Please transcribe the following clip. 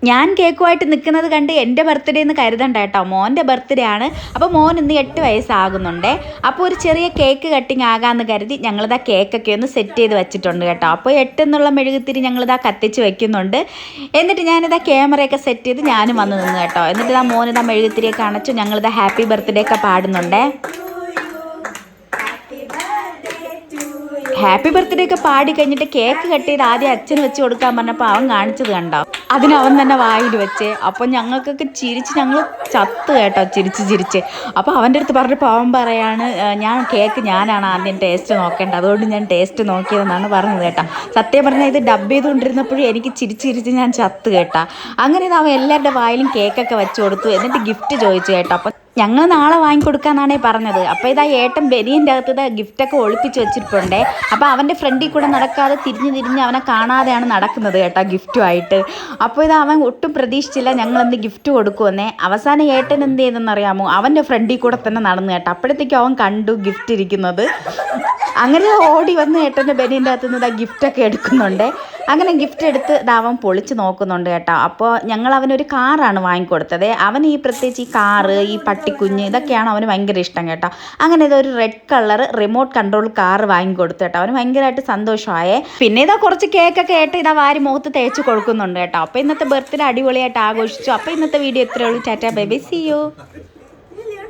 ഞാൻ കേക്കുമായിട്ട് നിൽക്കുന്നത് കണ്ട് എൻ്റെ ബർത്ത്ഡേ എന്ന് കരുതണ്ട കേട്ടോ, മോൻ്റെ ബർത്ത്ഡേ ആണ്. അപ്പോൾ മോൻ ഇന്ന് 8 വയസ്സാകുന്നുണ്ട്. അപ്പോൾ ഒരു ചെറിയ കേക്ക് കട്ടിങ് ആകാമെന്ന് കരുതി ഞങ്ങളിതാ കേക്കൊക്കെ ഒന്ന് സെറ്റ് ചെയ്ത് വെച്ചിട്ടുണ്ട് കേട്ടോ. അപ്പോൾ 8 എന്നുള്ള മെഴുകുതിരി ഞങ്ങളിതാ കത്തിച്ച് വെക്കുന്നുണ്ട്. എന്നിട്ട് ഞാനിതാ ക്യാമറയൊക്കെ സെറ്റ് ചെയ്ത് ഞാനും വന്ന് നിന്ന് കേട്ടോ. എന്നിട്ട് ഇതാ മോനിതാ മെഴുകുതിരിയൊക്കെ അണച്ചു ഞങ്ങളിതാ ഹാപ്പി ബർത്ത്ഡേ ഒക്കെ പാടുന്നുണ്ട്. ഹാപ്പി ബർത്ത്ഡേ ഒക്കെ പാടി കഴിഞ്ഞിട്ട് കേക്ക് കട്ട് ചെയ്ത് ആദ്യം അച്ഛന് വെച്ച് കൊടുക്കാൻ പറഞ്ഞപ്പോൾ അവൻ കാണിച്ചത് കണ്ടോ, അതിനവൻ തന്നെ വായിൽ വെച്ച്. അപ്പം ഞങ്ങൾക്കൊക്കെ ചിരിച്ച് ഞങ്ങൾ ചത്ത് കേട്ടോ, ചിരിച്ച്. അപ്പോൾ അവൻ്റെ അടുത്ത് പറഞ്ഞപ്പോൾ അവൻ പറയാണ്, ഞാനാണ് ആദ്യം ടേസ്റ്റ് നോക്കേണ്ടത്, അതുകൊണ്ട് ഞാൻ ടേസ്റ്റ് നോക്കിയതെന്നാണ് പറഞ്ഞത് കേട്ടോ. സത്യം പറഞ്ഞാൽ ഇത് ഡബ് ചെയ്തുകൊണ്ടിരുന്നപ്പോഴും എനിക്ക് ചിരിച്ച് ഞാൻ ചത്ത് കേട്ടോ. അങ്ങനെ അവൻ എല്ലാവരുടെ വായിലും കേക്കൊക്കെ വെച്ച് കൊടുത്തു. എന്നിട്ട് ഗിഫ്റ്റ് ചോദിച്ചു കേട്ടോ. അപ്പം ഞങ്ങൾ നാളെ വാങ്ങിക്കൊടുക്കാന്നാണേ പറഞ്ഞത്. അപ്പോൾ ഇതാ ഏട്ടൻ ബനിയൻ്റെ അകത്ത് ഇതാ ഗിഫ്റ്റൊക്കെ ഒളിപ്പിച്ച് വെച്ചിട്ടുണ്ടേ. അപ്പോൾ അവൻ്റെ ഫ്രണ്ടിൽ കൂടെ നടക്കാതെ തിരിഞ്ഞ് അവനെ കാണാതെയാണ് നടക്കുന്നത് കേട്ടോ ഗിഫ്റ്റുമായിട്ട്. അപ്പോൾ ഇത് അവൻ ഒട്ടും പ്രതീക്ഷിച്ചില്ല ഞങ്ങളെന്ത് ഗിഫ്റ്റ് കൊടുക്കുമെന്നേ. അവസാനം ഏട്ടൻ എന്ത് ചെയ്തെന്നറിയാമോ, അവൻ്റെ ഫ്രണ്ടിൽ കൂടെ തന്നെ നടന്നു കേട്ടോ. അപ്പോഴത്തേക്കും അവൻ കണ്ടു ഗിഫ്റ്റ് ഇരിക്കുന്നത്. അങ്ങനെ ഓടി വന്ന് ഏട്ടൻ്റെ ബനിയൻ്റെ അകത്ത് നിന്ന് ഇതാ ഗിഫ്റ്റൊക്കെ എടുക്കുന്നുണ്ട്. അങ്ങനെ ഗിഫ്റ്റ് എടുത്ത് അവൻ പൊളിച്ച് നോക്കുന്നുണ്ട് കേട്ടോ. അപ്പോൾ ഞങ്ങൾ അവനൊരു കാറാണ് വാങ്ങിക്കൊടുത്തത്. അവൻ പ്രത്യേകിച്ച് ഈ കാറ്, ഈ പട്ടിക്കുഞ്ഞ്, ഇതൊക്കെയാണ് അവന് ഭയങ്കര ഇഷ്ടം കേട്ടോ. അങ്ങനെ ഇതൊരു red colour remote control car വാങ്ങിക്കൊടുത്തു കേട്ടോ. അവന് ഭയങ്കരമായിട്ട് സന്തോഷമായേ. പിന്നെ കുറച്ച് കേക്കൊക്കെ ആയിട്ട് വാരി മുഖത്ത് തേച്ച് കൊടുക്കുന്നുണ്ട് കേട്ടോ. അപ്പോൾ ഇന്നത്തെ ബർത്ത്ഡേ അടിപൊളിയായിട്ട് ആഘോഷിച്ചു. അപ്പോൾ ഇന്നത്തെ വീഡിയോ ഇത്രയേ ഉള്ളൂ. Tata bye bye, see U.